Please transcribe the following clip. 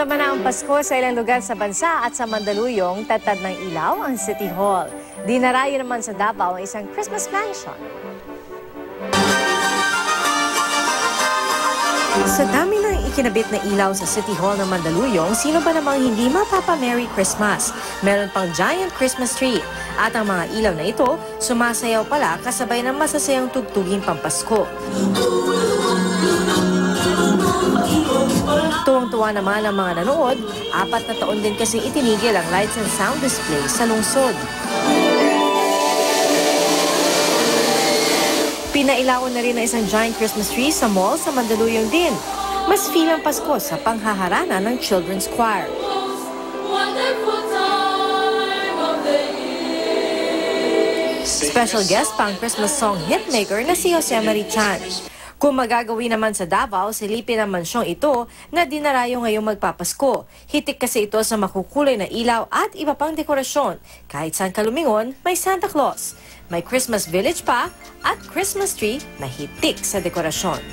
Sinama na ang Pasko sa ilang lugar sa bansa at sa Mandaluyong, tatad ng ilaw ang City Hall. Dinarayo naman sa Davao ang isang Christmas mansion. Sa dami ng ikinabit na ilaw sa City Hall ng Mandaluyong, sino ba namang hindi mapapa-Merry Christmas? Meron pang giant Christmas tree. At ang mga ilaw na ito, sumasayaw pala kasabay ng masasayang tugtuging pampasko. Tuwang-tuwa naman ang mga nanood, 4 na taon din kasi itinigil ang lights and sound display sa lungsod. Pinailawan na rin ang isang giant Christmas tree sa mall sa Mandaluyong din. Mas feel ang Pasko sa panghaharana ng Children's Choir. Special guest pa ang Christmas song hitmaker na si Jose Mari Chan. Kung magagawin naman sa Davao, silipin ang mansyong ito na dinarayo ngayong magpapasko. Hitik kasi ito sa makukulay na ilaw at iba pang dekorasyon. Kahit saan ka lumingon, may Santa Claus. May Christmas village pa at Christmas tree na hitik sa dekorasyon.